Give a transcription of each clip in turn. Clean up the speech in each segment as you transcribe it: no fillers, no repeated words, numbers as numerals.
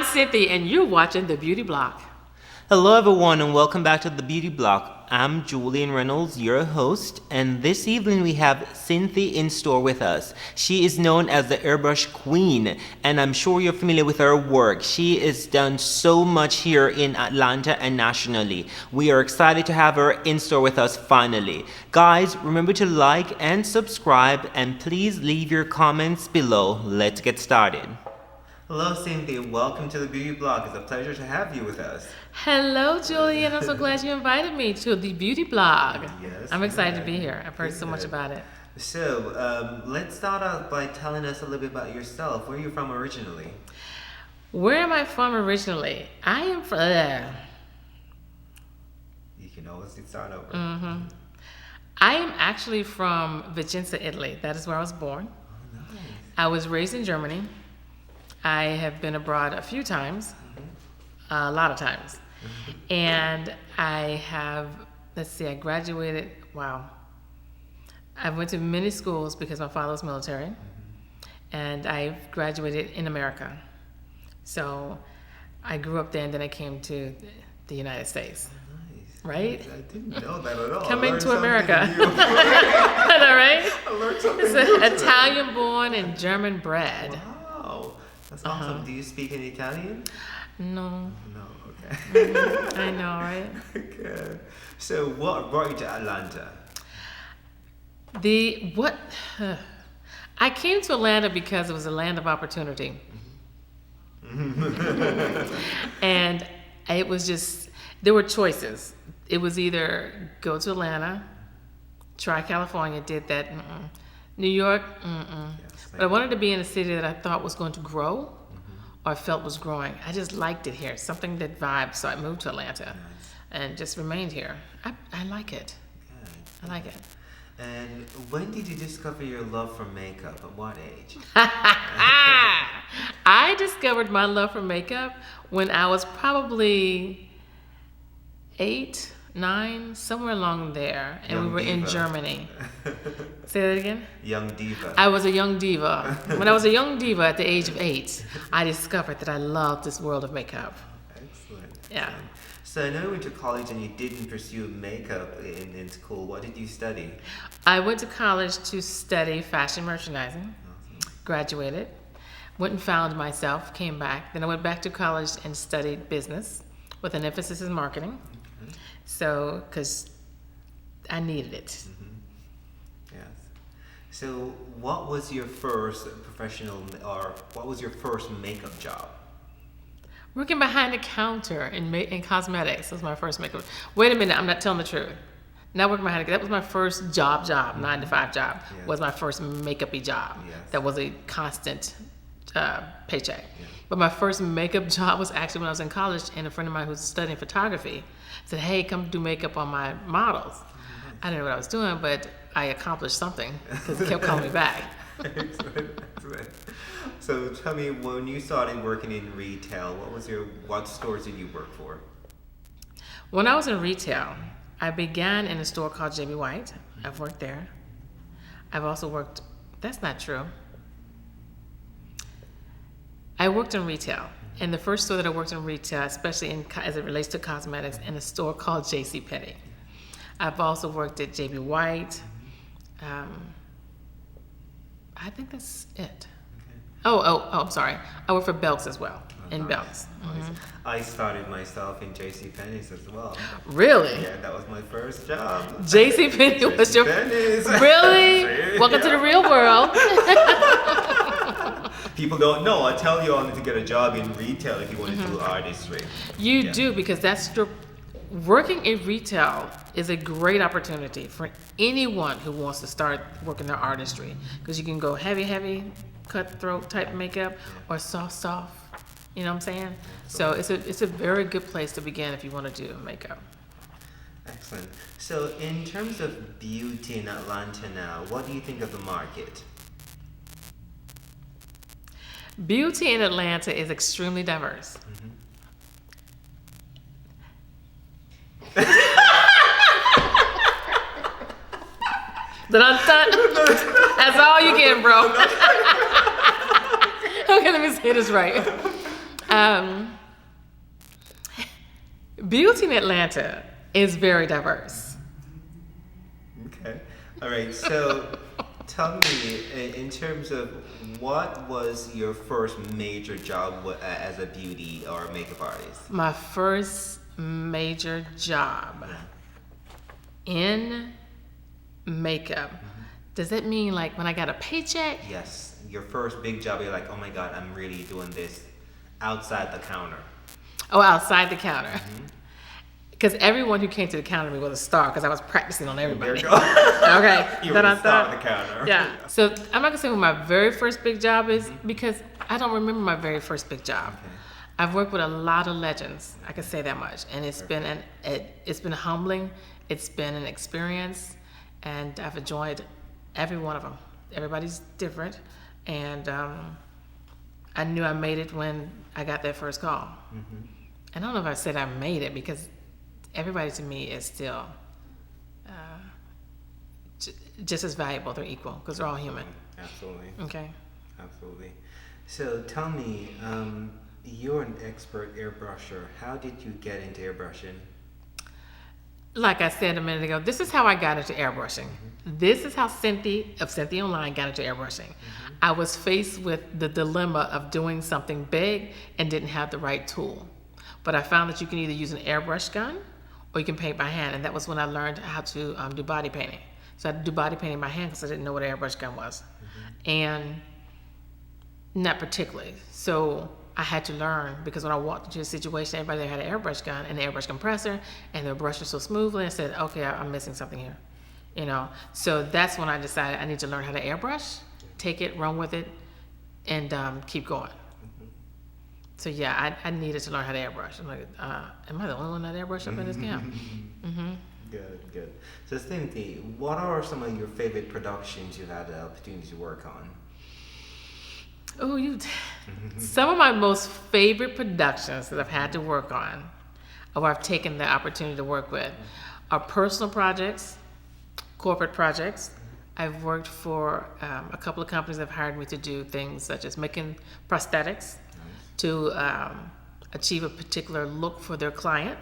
I'm Synthe, and you're watching The Beauty Block. Hello everyone and welcome back to The Beauty Block. I'm Julian Reynolds, your host, and this evening we have Synthe in store with us. She is known as the Airbrush Queen, and I'm sure you're familiar with her work. She has done so much here in Atlanta and nationally. We are excited to have her in store with us finally. Guys, remember to like and subscribe, and please leave your comments below. Let's get started. Hello, Synthe. Welcome to The Beauty Block. It's a pleasure to have you with us. Hello, Julian. I'm so glad you invited me to The Beauty Block. Yes. I'm excited to be here. I've heard so much about it. So, let's start out by telling us a little bit about yourself. Where are you from originally? Where am I from originally? I am from... You can always start over. I am actually from Vicenza, Italy. That is where I was born. Oh, nice. I was raised in Germany. I have been abroad a few times, a lot of times. And I have, I graduated, I went to many schools because my father was military. And I graduated in America. So I grew up there and then I came to the United States. Nice. Right? I didn't know that at all. Coming to America. I know, right? I learned something It's new today. Italian born and German bred. Wow. That's awesome. Do you speak any Italian? No. No, okay. I know, right? Okay. So what brought you to Atlanta? I came to Atlanta because it was a land of opportunity. And it was just, there were choices. It was either go to Atlanta, try California, did that, New York, Yes, But I wanted to be in a city that I thought was going to grow or I felt was growing. I just liked it here, something that vibed, so I moved to Atlanta and just remained here. I like it. Okay. I like it. And when did you discover your love for makeup? At what age? I discovered my love for makeup when I was probably 8, 9, somewhere along there, and Young we were in diva. Germany. Say that again? Young diva. I was a young diva. When I was a young diva at the age of 8, I discovered that I loved this world of makeup. Excellent. Yeah. Excellent. So I know you went to college and you didn't pursue makeup in school. What did you study? I went to college to study fashion merchandising, Awesome. graduated, went and found myself, came back. Then I went back to college and studied business with an emphasis in marketing. Okay. So, because I needed it. Yes. So what was your first professional, or what was your first makeup job? Working behind the counter in cosmetics was my first makeup. Wait a minute, I'm not telling the truth. Not working behind the, that was my first job, 9 to 5 job, Yes. was my first makeup-y job. Yes. That was a constant paycheck. Yeah. But my first makeup job was actually when I was in college, and a friend of mine who was studying photography said, hey, come do makeup on my models. I didn't know what I was doing, but I accomplished something because it kept calling me back. Excellent. So tell me, when you started working in retail, what stores did you work for? When I was in retail, I began in a store called JB White. I've worked there. I've also worked, that's not true. I worked in retail. And the first store that I worked in retail, especially as it relates to cosmetics, in a store called JCPenney. I've also worked at JB White. I think that's it. Oh, I'm sorry. I work for Belks as well, in Belks. Nice. I started myself in JCPenney's as well. Really? Yeah, that was my first job. JCPenney was your... JCPenney's. Really? Welcome to the real world. People don't know. I tell you all need to get a job in retail if you want to do artistry. You do, because working in retail is a great opportunity for anyone who wants to start working their artistry, because you can go heavy, cutthroat type makeup, or soft, you know what I'm saying? So it's a very good place to begin if you want to do makeup. Excellent. So in terms of beauty in Atlanta now, what do you think of the market? Beauty in Atlanta is extremely diverse. That's all you get, bro. Okay, let me say this right. Um, beauty in Atlanta is very diverse. Okay. All right. So tell me, in terms of what was your first major job as a beauty or makeup artist? My first major job in makeup. Does that mean like when I got a paycheck? Yes. Your first big job, you're like, oh my God, I'm really doing this outside the counter. Oh, outside the counter. Because everyone who came to the counter with me was a star because I was practicing on everybody. There you go. Okay. You were the star on the counter. Yeah. So I'm not gonna say what my very first big job is because I don't remember my very first big job. Okay. I've worked with a lot of legends. I can say that much, and it's been it's been humbling. It's been an experience, and I've enjoyed every one of them. Everybody's different, and I knew I made it when I got that first call. I don't know if I said I made it because everybody to me is still just as valuable. They're equal because they're all human. Absolutely. Okay. Absolutely. So tell me, you're an expert airbrusher. How did you get into airbrushing? Like I said a minute ago, this is how I got into airbrushing. This is how Synthe Online got into airbrushing. I was faced with the dilemma of doing something big and didn't have the right tool. But I found that you can either use an airbrush gun or you can paint by hand. And that was when I learned how to do body painting. So I had to do body painting by hand because I didn't know what an airbrush gun was. And not particularly. So I had to learn because when I walked into a situation, everybody there had an airbrush gun and an airbrush compressor and they were brushing so smoothly. I said, okay, I'm missing something here. You know, so that's when I decided I need to learn how to airbrush, take it, run with it, and keep going. So yeah, I needed to learn how to airbrush. I'm like, am I the only one that airbrush up in this camp? Good. So Synthe, what are some of your favorite productions you've had the opportunity to work on? Oh, some of my most favorite productions that I've had to work on, or I've taken the opportunity to work with, are personal projects, corporate projects. I've worked for a couple of companies that have hired me to do things such as making prosthetics to achieve a particular look for their client.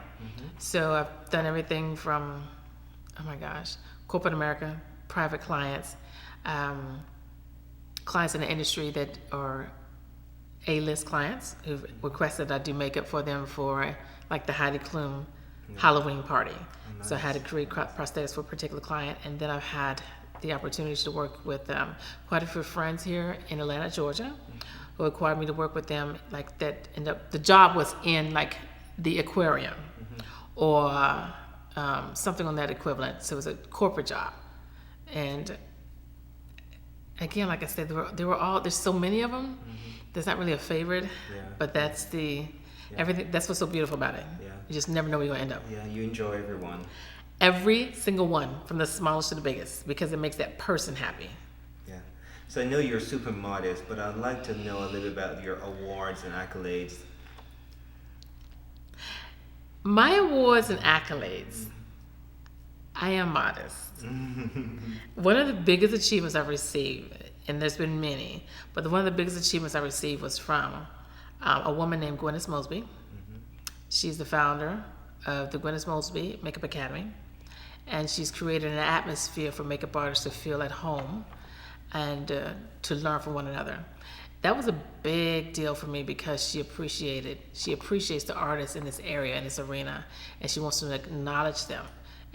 So I've done everything from, oh my gosh, corporate America, private clients, clients in the industry that are A-list clients who've requested I do makeup for them for like the Heidi Klum Halloween party. So I had to create prosthetics for a particular client, and then I've had the opportunity to work with quite a few friends here in Atlanta, Georgia, who required me to work with them like that. The job was in like the aquarium or something on that equivalent. So it was a corporate job, and again, like I said, there's so many of them. There's not really a favorite, but that's everything. That's what's so beautiful about it. You just never know where you're gonna end up. Yeah, you enjoy everyone. Every single one, from the smallest to the biggest, because it makes that person happy. Yeah. So I know you're super modest, but I'd like to know a little bit about your awards and accolades. My awards and accolades, I am modest. One of the biggest achievements I've received, and there's been many, but one of the biggest achievements I received was from a woman named Gwyneth Mosby. She's the founder of the Gwyneth Mosby Makeup Academy, and she's created an atmosphere for makeup artists to feel at home and to learn from one another. That was a big deal for me because she appreciates the artists in this area, in this arena, and she wants to acknowledge them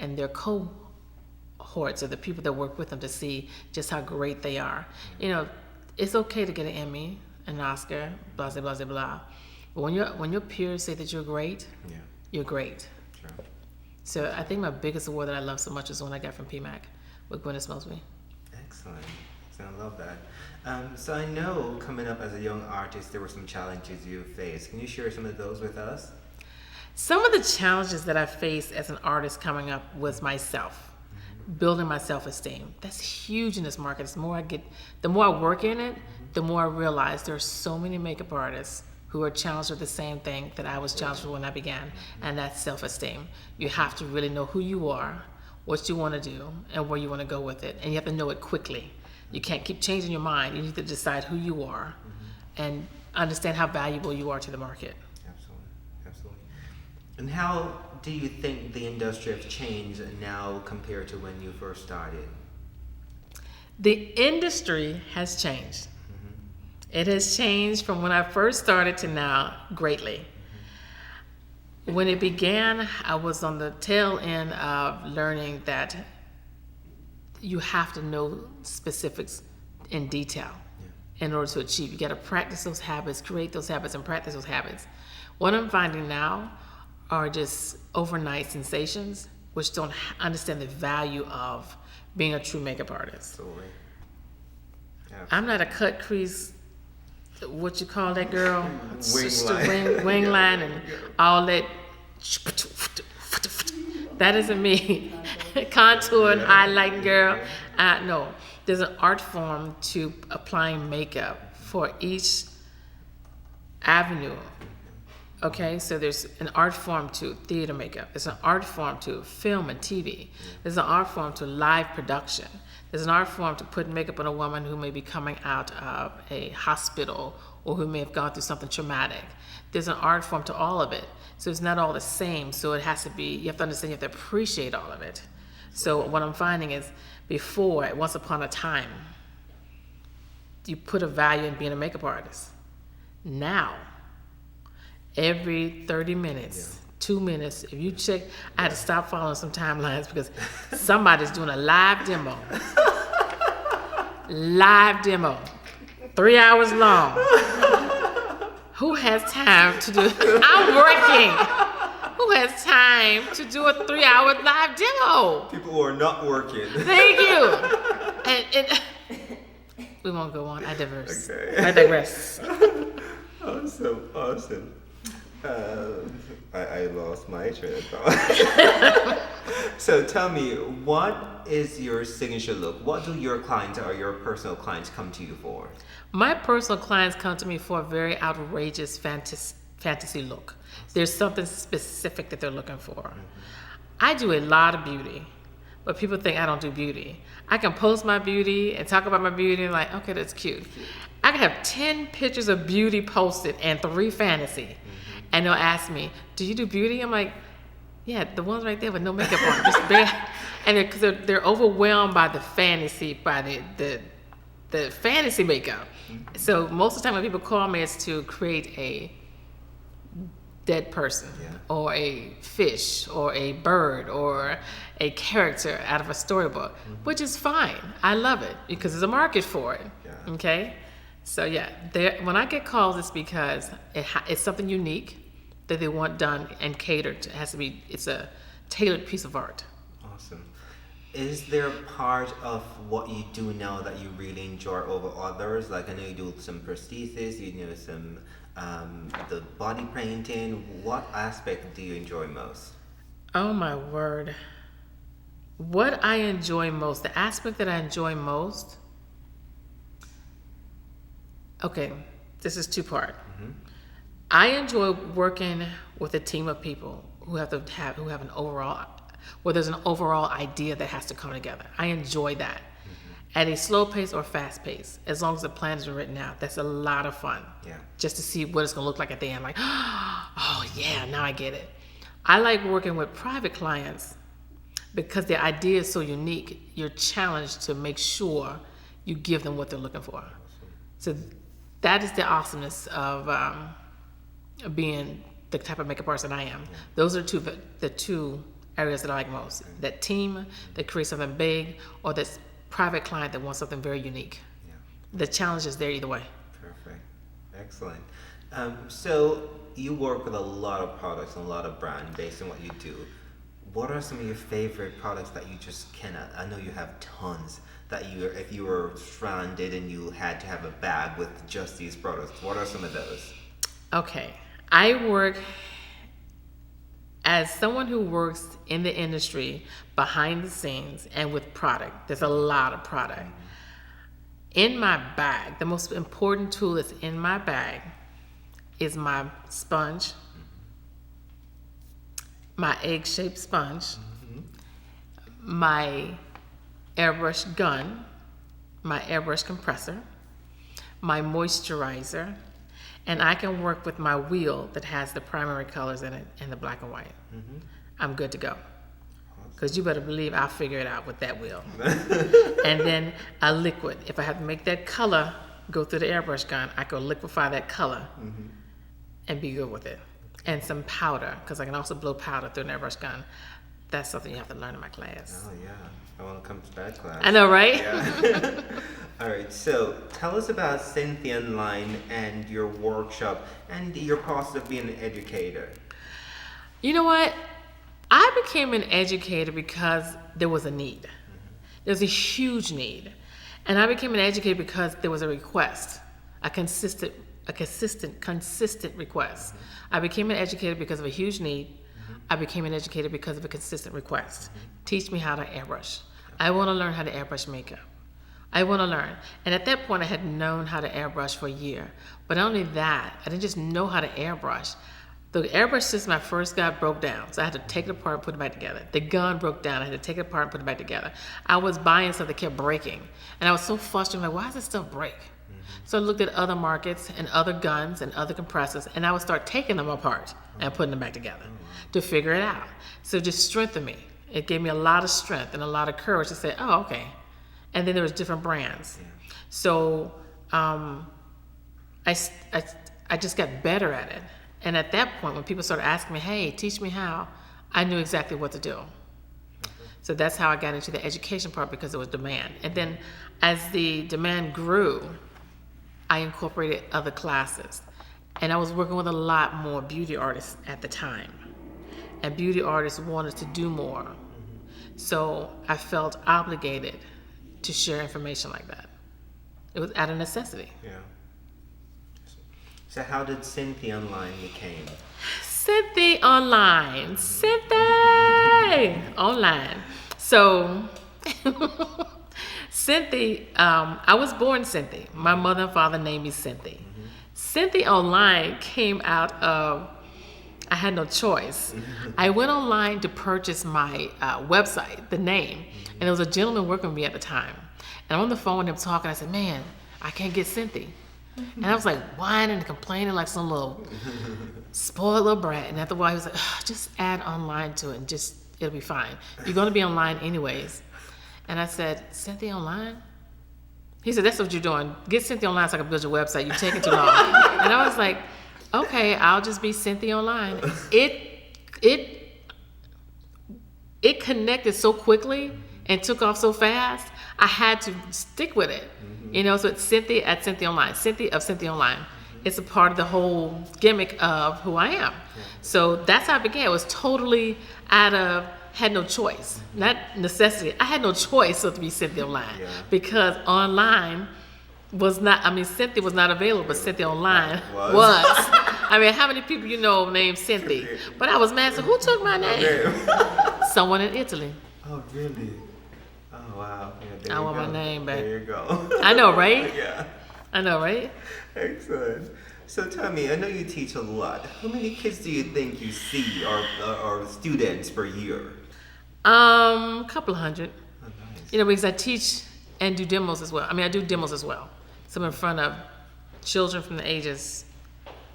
and their cohorts or the people that work with them to see just how great they are. You know, it's okay to get an Emmy, an Oscar, blah, blah, blah, blah. But when your peers say that you're great, you're great. Sure. So I think my biggest award that I love so much is the one I got from PMAC with Gwyneth Mosby. Excellent. I love that. So I know coming up as a young artist, there were some challenges you faced. Can you share some of those with us? Some of the challenges that I faced as an artist coming up was myself, building my self-esteem. That's huge in this market. The more I work in it, the more I realize there are so many makeup artists who are challenged with the same thing that I was challenged with when I began, and that's self-esteem. You have to really know who you are, what you want to do, and where you want to go with it, and you have to know it quickly. You can't keep changing your mind. You need to decide who you are and understand how valuable you are to the market. Absolutely, absolutely. And how do you think the industry has changed now compared to when you first started? The industry has changed. It has changed from when I first started to now greatly. When it began, I was on the tail end of learning that you have to know specifics in detail in order to achieve. You got to practice those habits, create those habits, and practice those habits. What I'm finding now are just overnight sensations, which don't understand the value of being a true makeup artist. Absolutely. I'm not a cut crease, what you call that, girl? Wing line and all that. That isn't me. Contour and highlighting, girl. No, there's an art form to applying makeup for each avenue. Okay, so there's an art form to theater makeup. There's an art form to film and TV. There's an art form to live production. There's an art form to put makeup on a woman who may be coming out of a hospital or who may have gone through something traumatic. There's an art form to all of it. So it's not all the same. So it has to be, you have to understand, you have to appreciate all of it. So what I'm finding is before, once upon a time, you put a value in being a makeup artist. Now, every 30 minutes, 2 minutes, if you check, I had to stop following some timelines because somebody's doing a live demo. Live demo. 3 hours long. Who has time to do, I'm working. Who has time to do a 3-hour live demo? People who are not working. Thank you. And we won't go on. I digress. Okay. I digress. Awesome. I lost my train of thought. So tell me, what is your signature look? What do your clients or your personal clients come to you for? My personal clients come to me for a very outrageous fantasy look. There's something specific that they're looking for. I do a lot of beauty, but people think I don't do beauty. I can post my beauty and talk about my beauty and like, okay, that's cute. I can have 10 pictures of beauty posted and 3 fantasy. And they'll ask me, do you do beauty? I'm like, yeah, the ones right there with no makeup on. Just and because they're overwhelmed by the fantasy, by the fantasy makeup. So most of the time when people call me, it's to create a dead person or a fish or a bird or a character out of a storybook, which is fine. I love it because there's a market for it. Okay? So when I get calls, it's because it's something unique that they want done and catered to. It's a tailored piece of art. Awesome. Is there a part of what you do now that you really enjoy over others? Like I know you do some prosthesis, you know some the body painting. What aspect do you enjoy most? Oh my word. What I enjoy most, the aspect that I enjoy most, okay, this is 2-part. I enjoy working with a team of people who have an overall, where there's an overall idea that has to come together. I enjoy that. At a slow pace or fast pace, as long as the plan is written out, that's a lot of fun. Just to see what it's gonna look like at the end, like, oh yeah, now I get it. I like working with private clients because the idea is so unique. You're challenged to make sure you give them what they're looking for. So that is the awesomeness of being the type of makeup artist that I am. Those are the two areas that I like most. That team that creates something big, or this private client that wants something very unique. The challenge is there either way. Perfect. Excellent. So you work with a lot of products and a lot of brands based on what you do. What are some of your favorite products that you just cannot? I know you have tons that if you were stranded and you had to have a bag with just these products, what are some of those? Okay. I work as someone who works in the industry behind the scenes and with product. There's a lot of product. In my bag, the most important tool that's in my bag is my sponge, my egg-shaped sponge, my airbrush gun, my airbrush compressor, my moisturizer, and I can work with my wheel that has the primary colors in it and the black and white, I'm good to go. Because you better believe I'll figure it out with that wheel. And then a liquid. If I have to make that color go through the airbrush gun, I can liquefy that color and be good with it. And some powder, because I can also blow powder through an airbrush gun. That's something you have to learn in my class. Oh, yeah. I want to come to that class. I know, right? Yeah. All right. So tell us about Synthe Online and your workshop and your process of being an educator. You know what? I became an educator because there was a need. There was a huge need. And I became an educator because there was a request, a consistent request. I became an educator because of a huge need. I became an educator because of a consistent request. Teach me how to airbrush. I want to learn how to airbrush makeup. I want to learn. And at that point, I had known how to airbrush for a year. But not only that, I didn't just know how to airbrush. The airbrush system I first got broke down, so I had to take it apart and put it back together. The gun broke down, I had to take it apart and put it back together. I was buying stuff that kept breaking, and I was so frustrated, like, why does this stuff break? So I looked at other markets and other guns and other compressors, and I would start taking them apart and putting them back together to figure it out. So it just strengthened me. It gave me a lot of strength and a lot of courage to say, oh, okay. And then there was different brands. So I just got better at it. And at that point, when people started asking me, hey, teach me how, I knew exactly what to do. So that's how I got into the education part, because there was demand. And then as the demand grew, I incorporated other classes. And I was working with a lot more beauty artists at the time. And beauty artists wanted to do more. So I felt obligated to share information like that. It was out of necessity. Yeah. So how did Synthe Online became? Synthe Online. Synthe Online. So, Synthe, I was born Synthe. My mother and father named me Synthe. Synthe Online came out of, I had no choice. I went online to purchase my website, the name, and there was a gentleman working with me at the time. And I'm on the phone with him talking, I said, man, I can't get Synthe. And I was like whining and complaining like some little spoiled little brat. And after a while, he was like, just add online to it and just, it'll be fine. You're going to be online anyways. And I said, Synthe Online? He said, that's what you're doing. Get Synthe Online so I can build your website. You're taking too long. And I was like, okay, I'll just be Synthe Online. It connected so quickly and took off so fast, I had to stick with it. You know, so it's Synthe at Synthe Online, Synthe of Synthe Online. It's a part of the whole gimmick of who I am. So that's how it began. It was totally had no choice, not necessity. I had no choice so to be Synthe Online because online was not, Synthe was not available, but Synthe Online was. I mean, how many people you know named Synthe? But I was mad, so who took my name? Someone in Italy. Oh, really? Oh, wow. Yeah, I want my name back. There you go. I know, right? Yeah. I know, right? Excellent. So tell me, I know you teach a lot. How many kids do you think you see or students per year? A couple of hundred. Oh, nice. You know, because I teach and do demos as well. I do demos as well. So I'm in front of children from the ages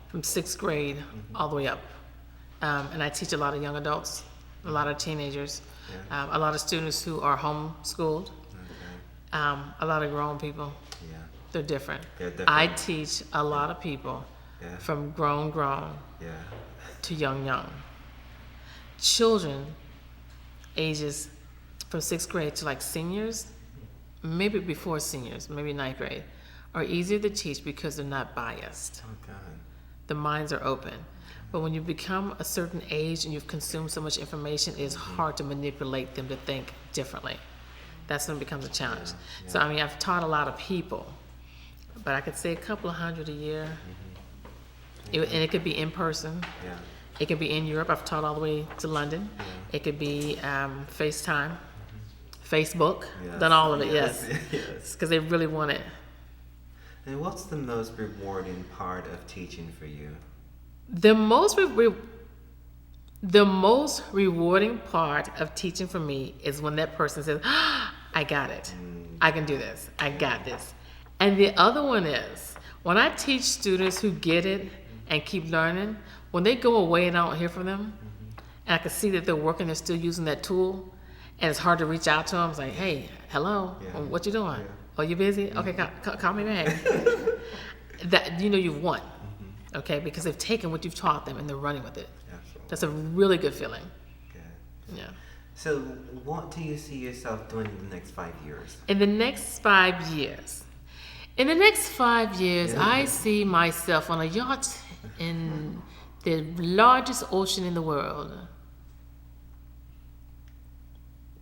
from 6th grade all the way up. And I teach a lot of young adults, a lot of teenagers, a lot of students who are homeschooled, a lot of grown people. Yeah. They're different. They're different. I teach a lot of people from grown to young. Children ages from 6th grade to like seniors, maybe before seniors, maybe 9th grade, are easier to teach because they're not biased. Oh, God. The minds are open. But when you become a certain age and you've consumed so much information, it's hard to manipulate them to think differently. That's when it becomes a challenge. So, I've taught a lot of people, but I could say a couple of hundred a year. And it could be in person. Yeah. It could be in Europe. I've taught all the way to London. It could be FaceTime, Facebook, done all of it, yes. Because they really want it. And what's the most rewarding part of teaching for you? The most rewarding part of teaching for me is when that person says, I got it. I can do this. I got this. And the other one is When I teach students who get it and keep learning, when they go away and I don't hear from them, and I can see that they're working, they're still using that tool, and it's hard to reach out to them. It's like, hey, hello, what you doing? Oh, you busy? Okay, call me back. That you've won, okay, because they've taken what you've taught them and they're running with it. Absolutely. That's a really good feeling. Good. Yeah. So, what do you see yourself doing in the next 5 years? In the next 5 years, I see myself on a yacht in the largest ocean in the world,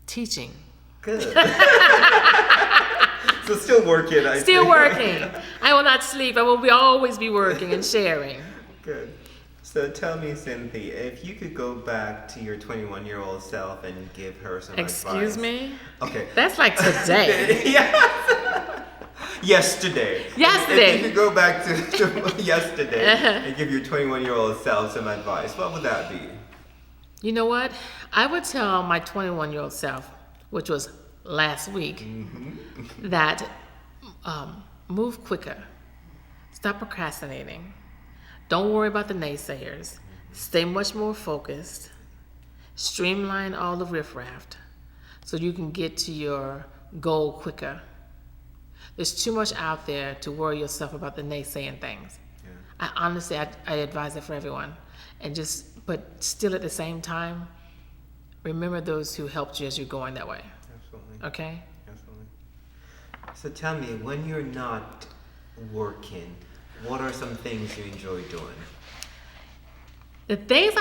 teaching. Good. So still working, I Still think. working. I will not sleep. I will always be working and sharing. Good. So tell me, Cynthia, if you could go back to your 21-year-old self and give her some advice. Excuse me? Okay. That's like today. Yes. Yesterday. Yesterday. If you could go back to yesterday and give your 21-year-old self some advice, what would that be? You know what? I would tell my 21-year-old self, which was last week, that move quicker. Stop procrastinating. Don't worry about the naysayers. Stay much more focused. Streamline all the riffraff so you can get to your goal quicker. There's too much out there to worry yourself about the naysaying things. Yeah. I advise it for everyone. But still at the same time, remember those who helped you as you're going that way. Absolutely. Okay? Absolutely. So tell me, when you're not working, what are some things you enjoy doing? The things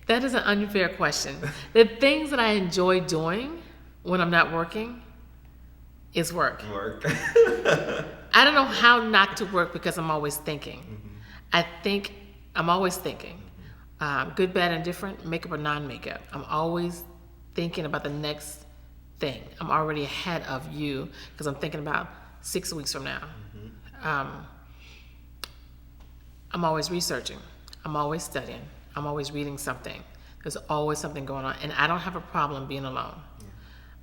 that is an unfair question. The things that I enjoy doing when I'm not working is work. I don't know how not to work because I'm always thinking. I'm always thinking. Good, bad, and different, makeup or non-makeup. I'm always thinking about the next thing. I'm already ahead of you because I'm thinking about 6 weeks from now. I'm always researching. I'm always studying. I'm always reading something. There's always something going on. And I don't have a problem being alone. Yeah.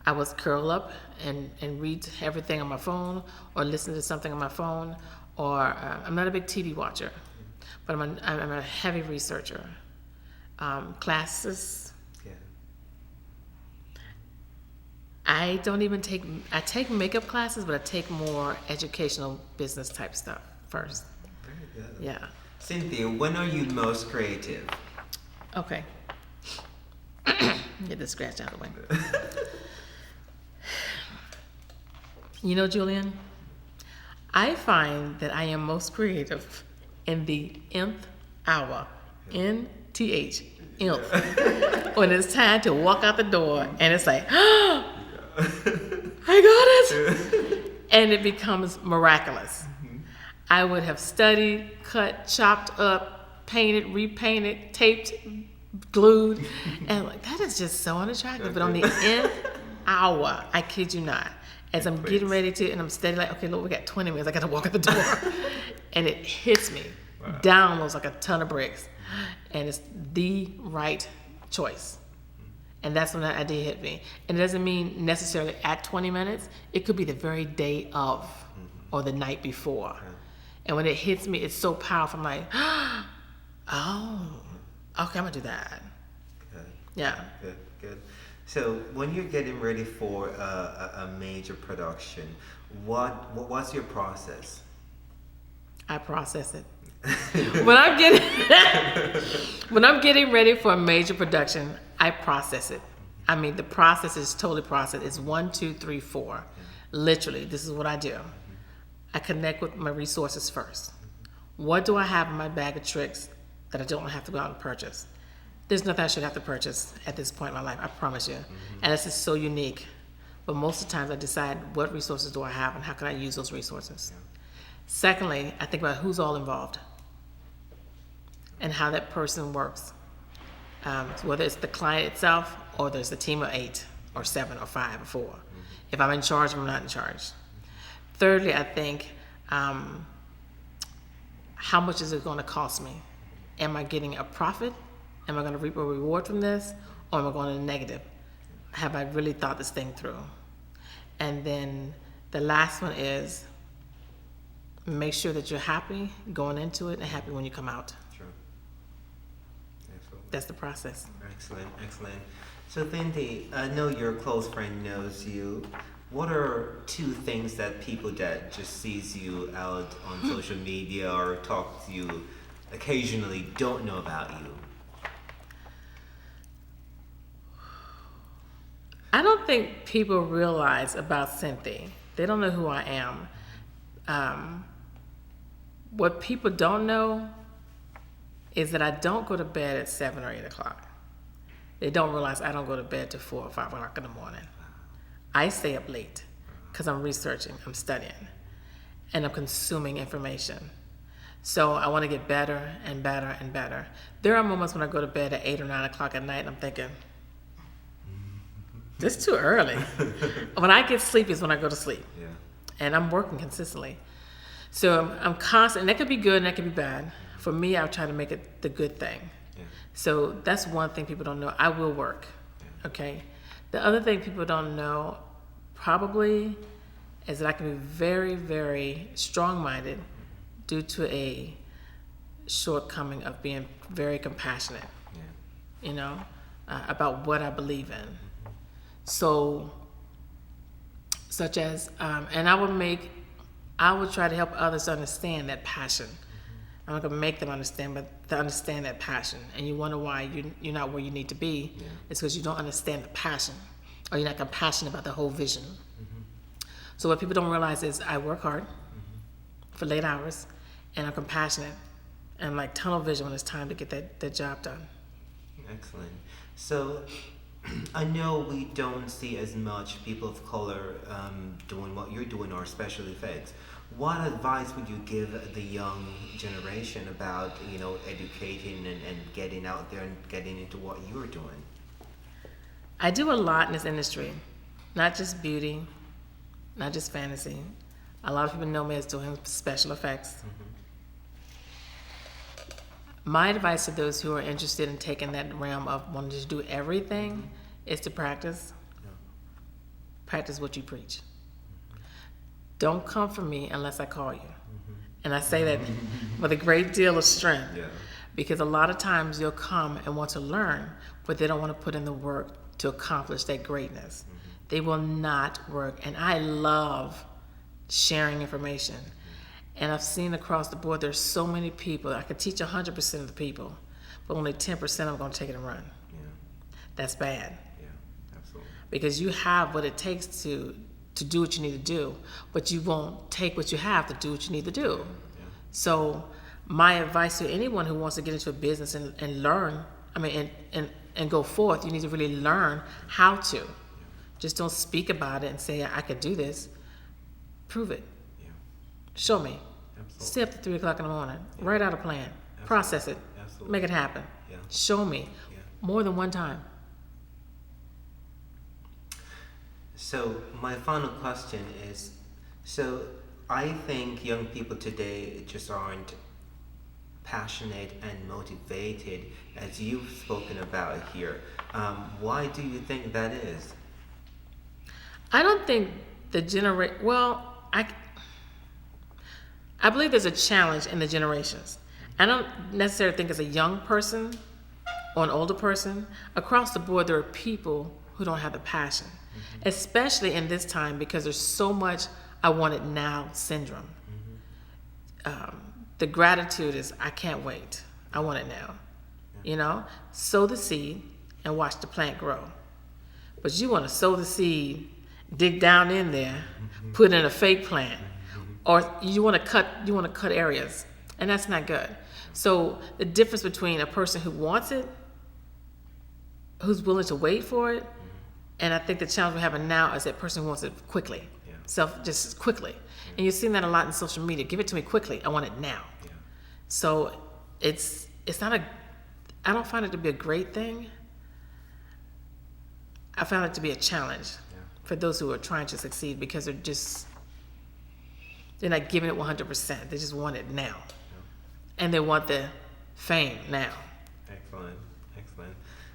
I was curl up and read everything on my phone or listen to something on my phone. Or I'm not a big TV watcher, but I'm a heavy researcher. Classes. Yeah. I take makeup classes, but I take more educational business type stuff first. Very good. Yeah. Cynthia, when are you most creative? Okay. Get this scratch out of the way. You know, Julian, I find that I am most creative in the nth hour. NTH. Nth. When it's time to walk out the door and it's like, oh, I got it. And it becomes miraculous. I would have studied, cut, chopped up, painted, repainted, taped, glued, and like that is just so unattractive. But on the nth hour, I kid you not, as I'm getting ready to, and I'm steady like, okay, look, we got 20 minutes. I got to walk out the door, and it hits me, downloads like a ton of bricks, and it's the right choice. And that's when that idea hit me. And it doesn't mean necessarily at 20 minutes. It could be the very day of, or the night before. And when it hits me, it's so powerful. I'm like, oh, okay, I'm gonna do that. Good. Yeah. Good. So when you're getting ready for a major production, what's your process? I process it. When I'm getting ready for a major production, I process it. I mean, the process is totally processed. It's 1, 2, 3, 4. Literally, this is what I do. I connect with my resources first. What do I have in my bag of tricks that I don't have to go out and purchase? There's nothing I should have to purchase at this point in my life, I promise you. And this is so unique. But most of the times I decide what resources do I have and how can I use those resources. Secondly, I think about who's all involved and how that person works. Whether it's the client itself or there's a team of 8 or 7 or 5 or 4. If I'm in charge or I'm not in charge. Thirdly, I think, how much is it going to cost me? Am I getting a profit? Am I going to reap a reward from this? Or am I going to negative? Have I really thought this thing through? And then the last one is make sure that you're happy going into it and happy when you come out. Sure. Excellent. That's the process. Excellent, excellent. So, Synthe, I know your close friend knows you. What are 2 things that people that just sees you out on social media or talk to you occasionally don't know about you? I don't think people realize about Synthe. They don't know who I am. What people don't know is that I don't go to bed at 7 or 8 o'clock. They don't realize I don't go to bed till 4 or 5 o'clock in the morning. I stay up late because I'm researching, I'm studying, and I'm consuming information. So I want to get better and better and better. There are moments when I go to bed at 8 or 9 o'clock at night and I'm thinking, this is too early. When I get sleepy is when I go to sleep. Yeah. And I'm working consistently. So I'm constant, and that could be good and that could be bad. For me, I try to make it the good thing. Yeah. So that's one thing people don't know. I will work, okay? The other thing people don't know probably is that I can be very, very strong-minded due to a shortcoming of being very compassionate, Yeah. you know, about what I believe in. So, such as, and I would try to help others understand that passion. I'm not gonna make them understand, but to understand that passion. And you wonder why you're not where you need to be. Yeah. It's because you don't understand the passion, or you're not compassionate about the whole vision. So what people don't realize is I work hard for late hours, and I'm compassionate, and I'm like tunnel vision when it's time to get that job done. Excellent. So, I know we don't see as much people of color doing what you're doing or special effects. What advice would you give the young generation about, educating and getting out there and getting into what you're doing? I do a lot in this industry, not just beauty, not just fantasy. A lot of people know me as doing special effects. My advice to those who are interested in taking that realm of wanting to do everything is to practice. Yeah. Practice what you preach. Don't come for me unless I call you. And I say that with a great deal of strength. Yeah. Because a lot of times you'll come and want to learn, but they don't want to put in the work to accomplish that greatness. They will not work. And I love sharing information. And I've seen across the board, there's so many people. I could teach 100% of the people, but only 10% of them are going to take it and run. Yeah. That's bad. Yeah. Absolutely. Because you have what it takes to do what you need to do, but you won't take what you have to do what you need to do. Yeah. So my advice to anyone who wants to get into a business and learn, and go forth, you need to really learn how to. Just don't speak about it and say, I could do this. Prove it. Yeah. Show me. Absolutely. Stay up to 3 o'clock in the morning. Write out a plan. Absolutely. Process it. Absolutely. Make it happen. Yeah. Show me. Yeah. More than one time. So my final question is, so I think young people today just aren't passionate and motivated as you've spoken about here. Why do you think that is? I don't think I believe there's a challenge in the generations. I don't necessarily think it's a young person or an older person. Across the board, there are people who don't have the passion, especially in this time because there's so much I want it now syndrome. The gratitude is, I can't wait. I want it now. Sow the seed and watch the plant grow. But you want to sow the seed, dig down in there, put in a fake plant, or you want to cut areas, and that's not good. So the difference between a person who wants it, who's willing to wait for it, and I think the challenge we're having now is that person who wants it quickly, just quickly. And you're seeing that a lot in social media. Give it to me quickly. I want it now. Yeah. So it's not I don't find it to be a great thing. I found it to be a challenge for those who are trying to succeed because they're not giving it 100%. They just want it now. And they want the fame now. Excellent.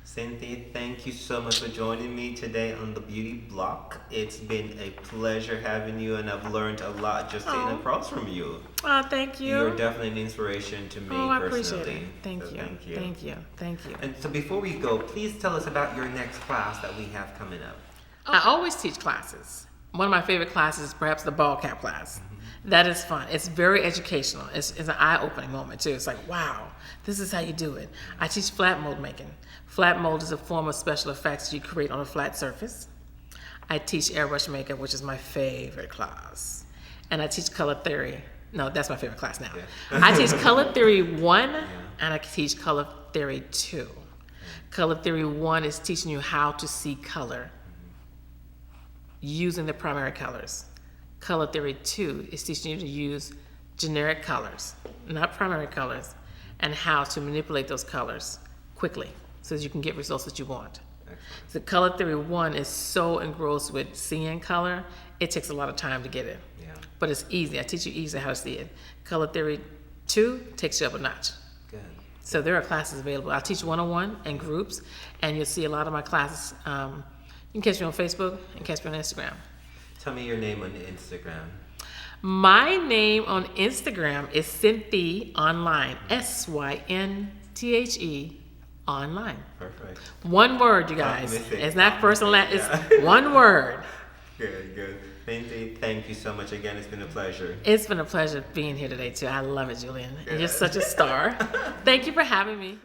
Cynthia, thank you so much for joining me today on the Beauty Block. It's been a pleasure having you, and I've learned a lot just sitting across from you. Oh, thank you. You're definitely an inspiration to me I personally. appreciate it. Thank So you. Thank you. Thank you. Thank you. And so before we go, please tell us about your next class that we have coming up. I always teach classes. One of my favorite classes is perhaps the ball cap class. That is fun. It's very educational. It's an eye-opening moment too. It's like, wow, this is how you do it. I teach flat mold making. Flat mold is a form of special effects you create on a flat surface. I teach airbrush makeup, which is my favorite class. And I teach color theory. No, that's my favorite class now. Yeah. I teach color theory 1 and I teach color theory 2. Color theory 1 is teaching you how to see color using the primary colors. Color theory 2 is teaching you to use generic colors, not primary colors, and how to manipulate those colors quickly so that you can get results that you want. Excellent. So color theory 1 is so engrossed with seeing color, it takes a lot of time to get it. Yeah. But it's easy. I teach you easily how to see it. Color theory 2 takes you up a notch. Good. So there are classes available. I teach one-on-one and groups, and you'll see a lot of my classes. You can catch me on Facebook and catch me on Instagram. Tell me your name on Instagram. My name on Instagram is Synthe Online, SYNTHE Online. Perfect. One word, you guys. Missing. It's not first and last. Yeah. It's one word. Good, good. Cynthia, thank you so much again. It's been a pleasure. It's been a pleasure being here today too. I love it, Julian. And you're Good. such a star. Thank you for having me.